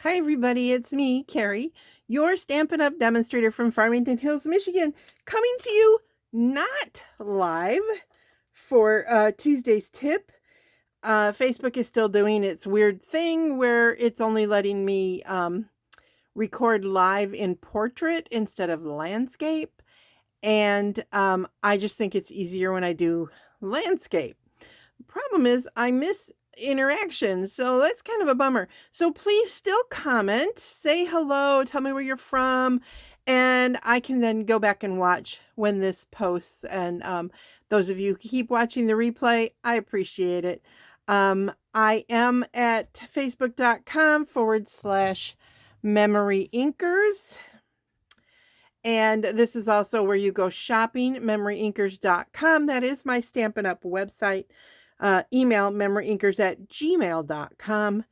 Hi, everybody. It's me, Carrie, your Stampin' Up! Demonstrator from Farmington Hills, Michigan, coming to you not live for Tuesday's tip. Facebook is still doing its weird thing where it's only letting me record live in portrait instead of landscape. And I just think it's easier when I do landscape. The problem is I miss interaction, so that's kind of a bummer. So please still comment, say hello, tell me where you're from, and I can then go back and watch when this posts. And those of you who keep watching the replay, I appreciate it. I am at facebook.com/MemoryInkers. And this is also where you go shopping, MemoryInkers.com. That is my Stampin' Up! Website. Email MemoryInkers@gmail.com.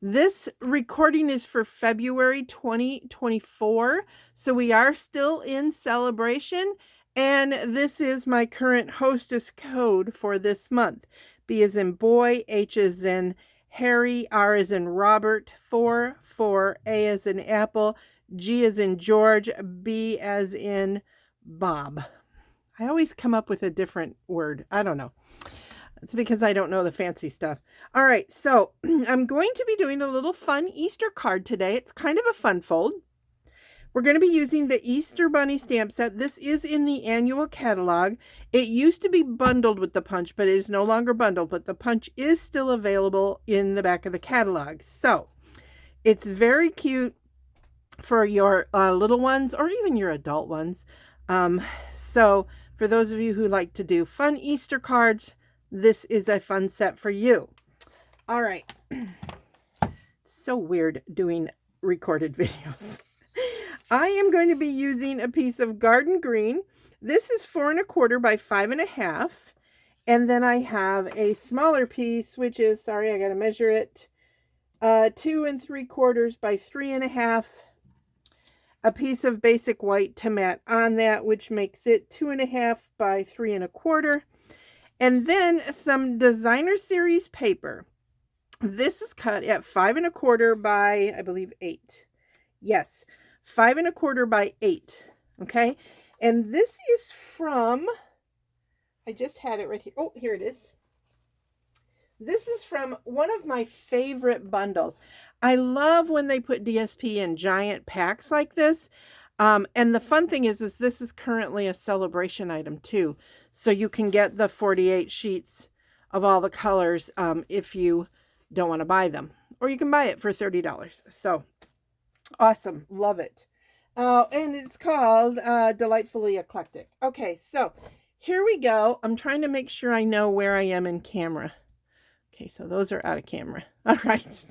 This recording is for February 2024, so we are still in celebration, and this is my current hostess code for this month. B as in boy, H as in Harry, R as in Robert, 4, A as in Apple, G as in George, B as in Bob. I always come up with a different word. I don't know. It's because I don't know the fancy stuff. All right, so I'm going to be doing a little fun Easter card today. It's kind of a fun fold. We're going to be using the Easter Bunny stamp set. This is in the annual catalog. It used to be bundled with the punch, but it is no longer bundled, but the punch is still available in the back of the catalog. So it's very cute for your little ones or even your adult ones. So for those of you who like to do fun Easter cards, this is a fun set for you. All right. It's so weird doing recorded videos. I am going to be using a piece of garden green. This is 4 1/4 by 5 1/2. And then I have a smaller piece, which is, sorry, I got to measure it, 2 3/4 by 3 1/2. A piece of basic white to mat on that, which makes it 2 1/2 by 3 1/4. And then some designer series paper. This is cut at 5 1/4 by, I believe, 8. Yes, 5 1/4 by 8. Okay. And this is from, I just had it right here. Oh, here it is. This is from one of my favorite bundles. I love when they put DSP in giant packs like this. And the fun thing is this is currently a celebration item too. So you can get the 48 sheets of all the colors if you don't want to buy them. Or you can buy it for $30. So awesome. Love it. And it's called Delightfully Eclectic. Okay, so here we go. I'm trying to make sure I know where I am in camera. Okay, so those are out of camera. All right.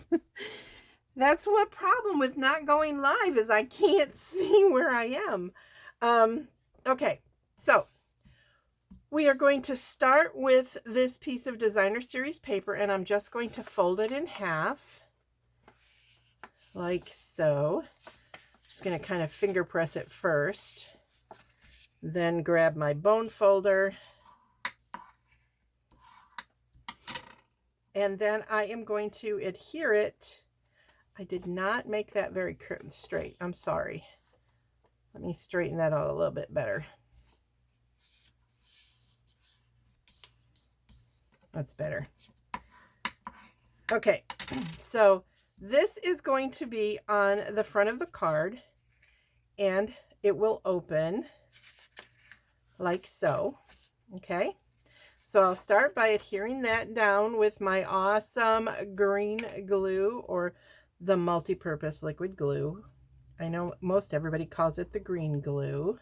That's what problem with not going live is I can't see where I am. Okay, so we are going to start with this piece of designer series paper, and I'm just going to fold it in half like so. Just going to kind of finger press it first, then grab my bone folder. And then I am going to adhere it. I did not make that very straight. I'm sorry. Let me straighten that out a little bit better. That's better. Okay, so this is going to be on the front of the card, and it will open like so. Okay. So I'll start by adhering that down with my awesome green glue, or the multi-purpose liquid glue. I know most everybody calls it the green glue.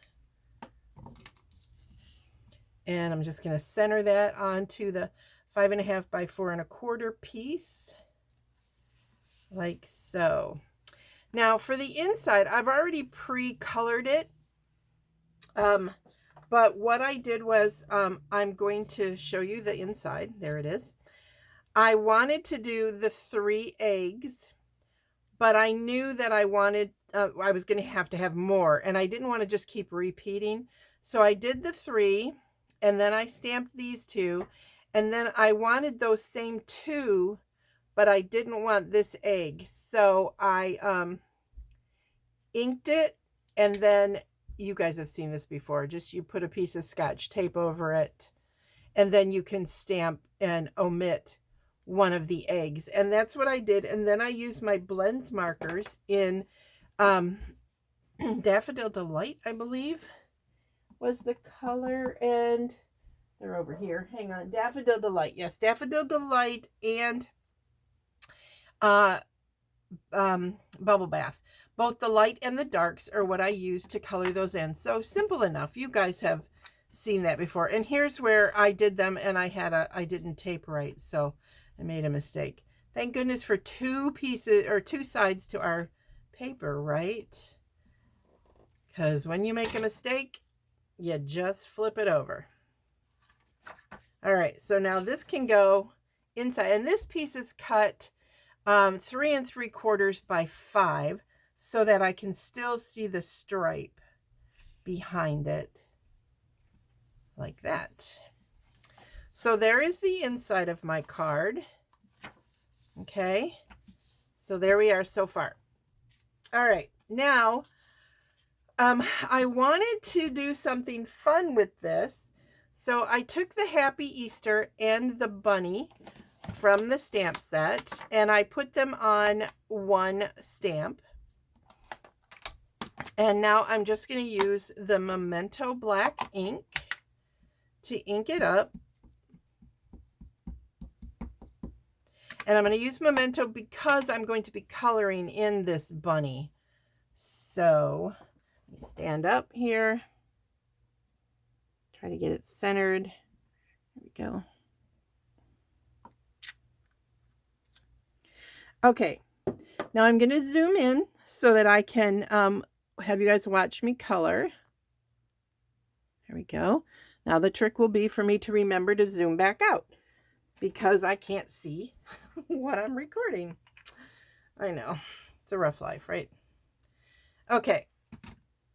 And I'm just going to center that onto the 5 1/2 by 4 1/4 piece like so. Now for the inside, I've already pre-colored it. But what I did was, I'm going to show you the inside. There it is. I wanted to do the 3 eggs, but I knew that I wanted, I was going to have more, and I didn't want to just keep repeating. So I did the 3, and then I stamped these 2, and then I wanted those same 2, but I didn't want this egg. So I inked it, and then you guys have seen this before. Just you put a piece of Scotch tape over it, and then you can stamp and omit one of the eggs. And that's what I did. And then I used my blends markers in Daffodil Delight, I believe was the color, and they're over here. Hang on. Daffodil Delight. Yes, Daffodil Delight and Bubble Bath. Both the light and the darks are what I use to color those in. So simple enough. You guys have seen that before. And here's where I did them, and I didn't tape right, so I made a mistake. Thank goodness for two pieces or two sides to our paper, right? Because when you make a mistake, you just flip it over. All right, so now this can go inside, and this piece is cut 3 3/4 by 5 so that I can still see the stripe behind it like that. So there is the inside of my card. Okay, so there we are so far. All right, now I wanted to do something fun with this. So I took the Happy Easter and the bunny from the stamp set, and I put them on one stamp. And now I'm just going to use the Memento black ink to ink it up. And I'm going to use Memento because I'm going to be coloring in this bunny. So let me stand up here. Try to get it centered. There we go. Okay, now I'm going to zoom in so that I can have you guys watch me color. There we go. Now the trick will be for me to remember to zoom back out because I can't see what I'm recording. I know, it's a rough life, right? Okay,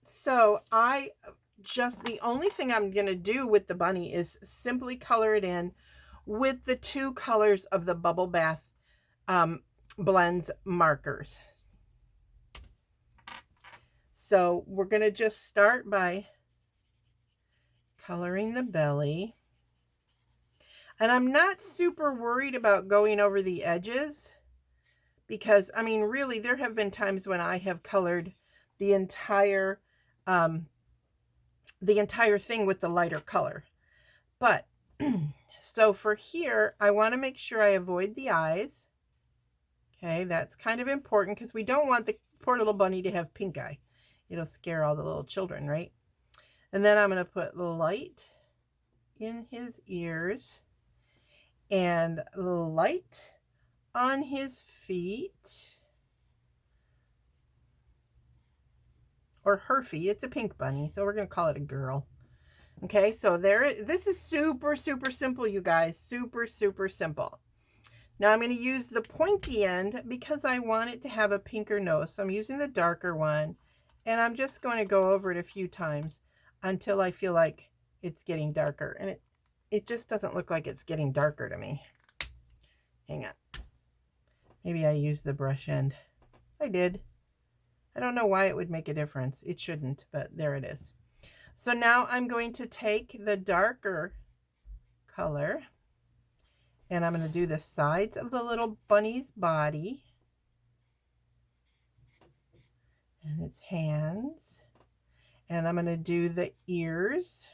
so the only thing I'm going to do with the bunny is simply color it in with the two colors of the Bubble Bath blends markers. So we're going to just start by coloring the belly. And I'm not super worried about going over the edges because, I mean, really, there have been times when I have colored the entire thing with the lighter color. But, so for here, I want to make sure I avoid the eyes. Okay, that's kind of important because we don't want the poor little bunny to have pink eye. It'll scare all the little children, right? And then I'm going to put light in his ears and light on his feet. Or her feet. It's a pink bunny, so we're going to call it a girl. Okay, so this is super, super simple, you guys. Super, super simple. Now I'm going to use the pointy end because I want it to have a pinker nose. So I'm using the darker one, and I'm just going to go over it a few times until I feel like it's getting darker. And it just doesn't look like it's getting darker to me. Hang on. Maybe I used the brush end. I did. I don't know why it would make a difference. It shouldn't, but there it is. So now I'm going to take the darker color, and I'm going to do the sides of the little bunny's body and its hands, and I'm going to do the ears.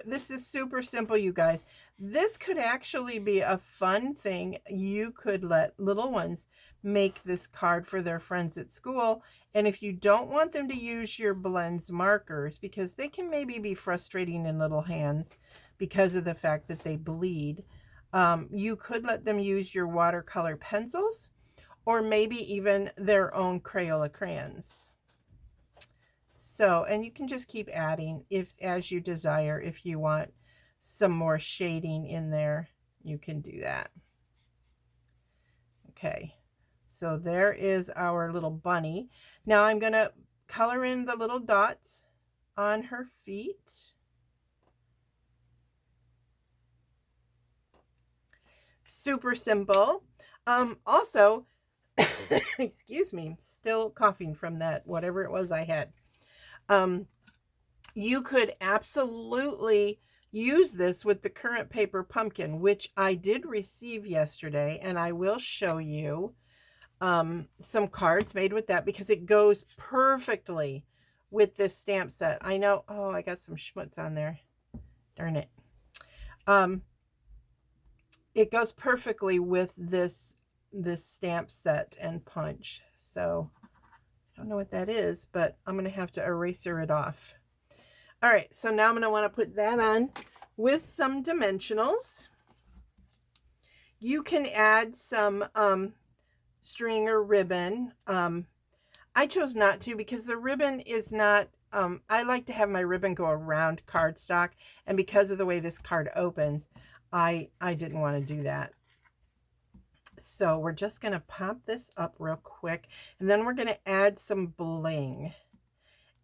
This is super simple, you guys. This could actually be a fun thing. You could let little ones make this card for their friends at school. And if you don't want them to use your blends markers, because they can maybe be frustrating in little hands because of the fact that they bleed, you could let them use your watercolor pencils or maybe even their own Crayola crayons. So, and you can just keep adding as you desire. If you want some more shading in there, you can do that. Okay, so there is our little bunny. Now I'm going to color in the little dots on her feet. Super simple. Also, excuse me, still coughing from that, whatever it was I had. You could absolutely use this with the current paper pumpkin, which I did receive yesterday, and I will show you some cards made with that because it goes perfectly with this stamp set. I know, oh, I got some schmutz on there. Darn it. It goes perfectly with this stamp set and punch. So I don't know what that is, but I'm going to have to eraser it off. All right, so now I'm going to want to put that on with some dimensionals. You can add some string or ribbon. I chose not to because the ribbon is not, I like to have my ribbon go around cardstock, and because of the way this card opens, I didn't want to do that. So we're just going to pop this up real quick, and then we're going to add some bling.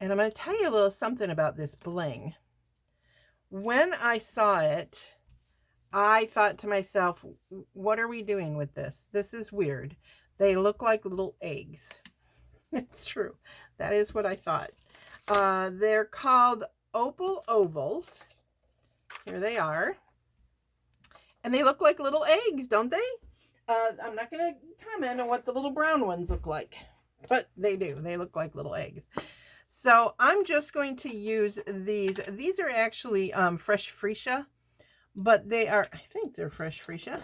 And I'm going to tell you a little something about this bling. When I saw it, I thought to myself, what are we doing with this? This is weird. They look like little eggs. It's true. That is what I thought. They're called opal ovals. Here they are. And they look like little eggs, don't they? I'm not going to comment on what the little brown ones look like, but they do. They look like little eggs. So I'm just going to use these. These are actually fresh freesia, but they are, I think they're fresh freesia.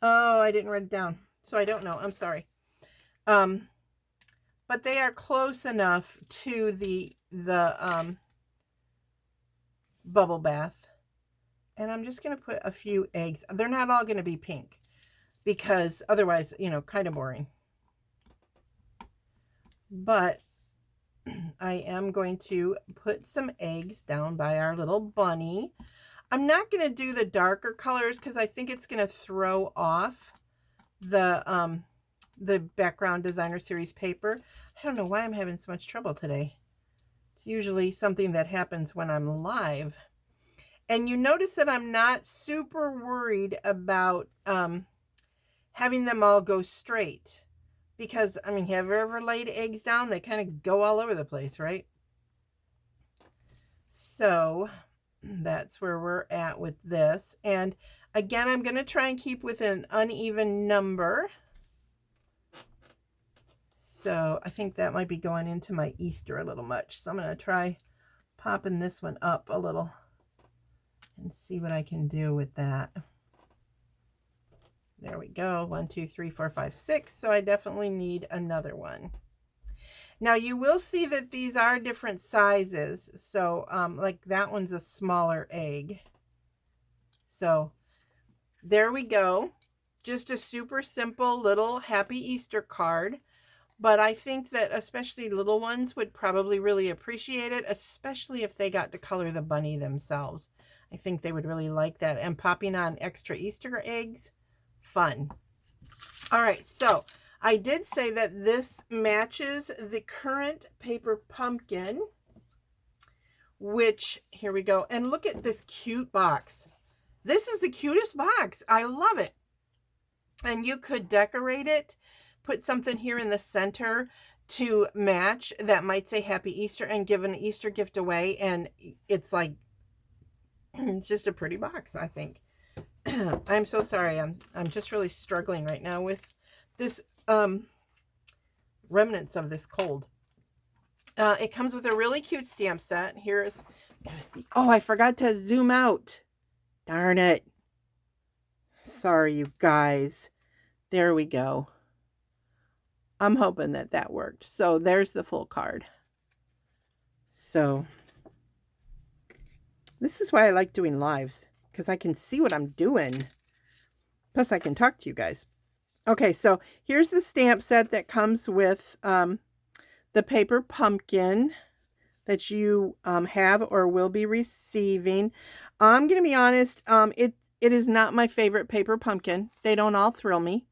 Oh, I didn't write it down, so I don't know. I'm sorry. But they are close enough to the bubble bath. And I'm just going to put a few eggs. They're not all going to be pink because otherwise, you know, kind of boring. But I am going to put some eggs down by our little bunny. I'm not going to do the darker colors because I think it's going to throw off the background designer series paper. I don't know why I'm having so much trouble today. It's usually something that happens when I'm live. And you notice that I'm not super worried about having them all go straight. Because, I mean, have you ever laid eggs down? They kind of go all over the place, right? So that's where we're at with this. And again, I'm going to try and keep with an uneven number. So I think that might be going into my Easter a little much. So I'm going to try popping this one up a little and see what I can do with that. There we go. 1, 2, 3, 4, 5, 6. So I definitely need another one. Now you will see that these are different sizes. So like that one's a smaller egg. So there we go. Just a super simple little Happy Easter card. But I think that especially little ones would probably really appreciate it, especially if they got to color the bunny themselves. I think they would really like that. And popping on extra Easter eggs, fun. All right, so I did say that this matches the current paper pumpkin, which, here we go. And look at this cute box. This is the cutest box. I love it. And you could decorate it, put something here in the center to match that might say Happy Easter and give an Easter gift away. And it's like, it's just a pretty box, I think. I'm so sorry. I'm just really struggling right now with this remnants of this cold. It comes with a really cute stamp set. Here's, gotta see. Oh, I forgot to zoom out. Darn it. Sorry, you guys. There we go. I'm hoping that that worked. So there's the full card. So this is why I like doing lives, because I can see what I'm doing. Plus I can talk to you guys. Okay, so here's the stamp set that comes with the paper pumpkin that you have or will be receiving. I'm going to be honest, it is not my favorite paper pumpkin. They don't all thrill me.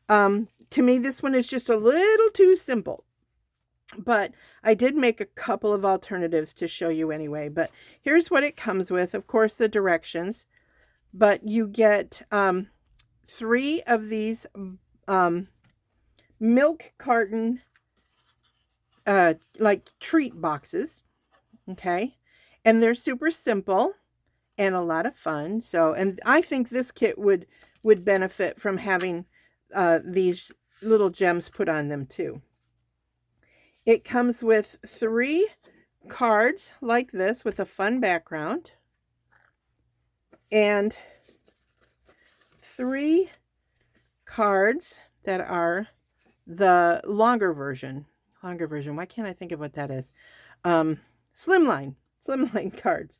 To me, this one is just a little too simple. But I did make a couple of alternatives to show you anyway. But here's what it comes with. Of course, the directions. but you get 3 of these milk carton like treat boxes, okay? And they're super simple and a lot of fun. So, and I think this kit would benefit from having these little gems put on them too. It comes with 3 cards like this with a fun background and 3 cards that are the longer version. Why can't I think of what that is? Slimline cards.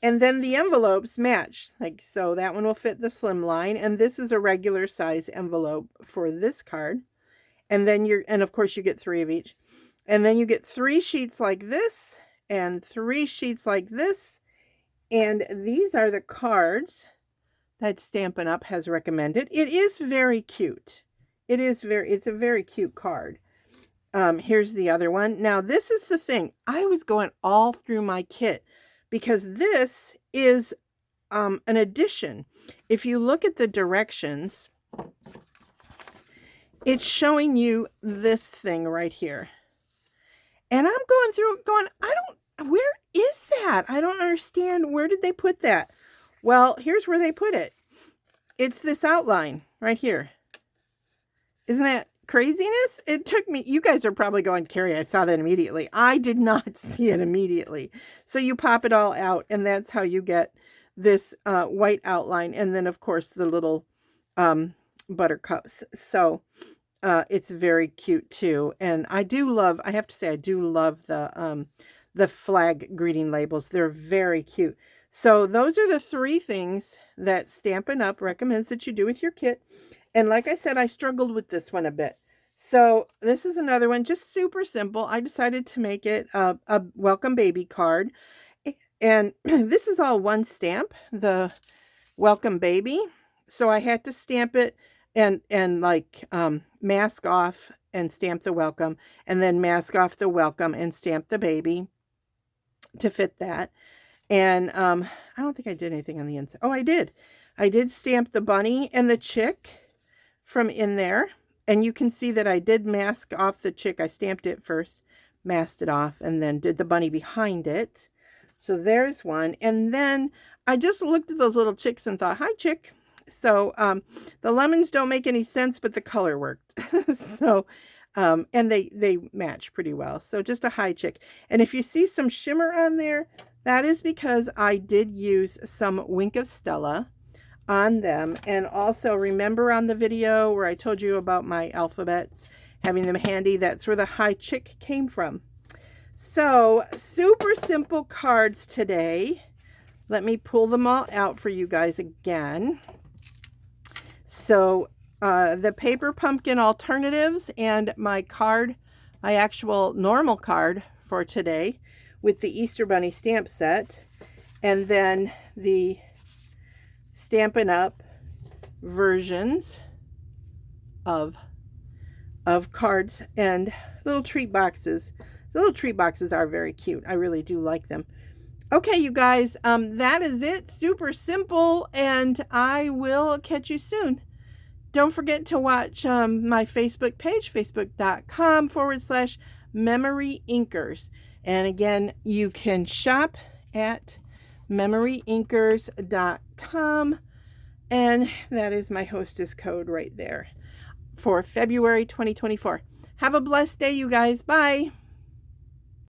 And then the envelopes match, like so. That one will fit the slimline, and this is a regular size envelope for this card. And then and of course you get 3 of each. And then you get 3 sheets like this and 3 sheets like this. And these are the cards that Stampin' Up! Has recommended. It is very cute. It's a very cute card. Here's the other one. Now, this is the thing. I was going all through my kit because this is an addition. If you look at the directions, it's showing you this thing right here. And I'm going through it going, where is that? I don't understand. Where did they put that? Well, here's where they put it. It's this outline right here. Isn't that craziness? It took me, you guys are probably going, Carrie, I saw that immediately. I did not see it immediately. So you pop it all out, and that's how you get this white outline. And then, of course, the little buttercups. So it's very cute too. And I have to say, I do love the flag greeting labels. They're very cute. So those are the 3 things that Stampin' Up! Recommends that you do with your kit. And like I said, I struggled with this one a bit. So this is another one, just super simple. I decided to make it a welcome baby card. And this is all one stamp, the welcome baby. So I had to stamp it and like mask off and stamp the welcome, and then mask off the welcome and stamp the baby to fit that. And I don't think I did anything on the inside. Oh, I did. I did stamp the bunny and the chick from in there. And you can see that I did mask off the chick. I stamped it first, masked it off, and then did the bunny behind it. So there's one. And then I just looked at those little chicks and thought, hi, chick. So the lemons don't make any sense, but the color worked. So, and they match pretty well. So just a hi, chick. And if you see some shimmer on there, that is because I did use some Wink of Stella on them. And also remember on the video where I told you about my alphabets, having them handy, that's where the hi chick came from. So super simple cards today. Let me pull them all out for you guys again. So the paper pumpkin alternatives and my card, my actual normal card for today with the Easter Bunny stamp set, and then the Stampin' Up! Versions of cards and little treat boxes. The little treat boxes are very cute. I really do like them. Okay, you guys, that is it. Super simple, and I will catch you soon. Don't forget to watch my Facebook page, facebook.com/MemoryINKers. And again, you can shop at MemoryINKers.com. And that is my hostess code right there for February 2024. Have a blessed day, you guys. Bye.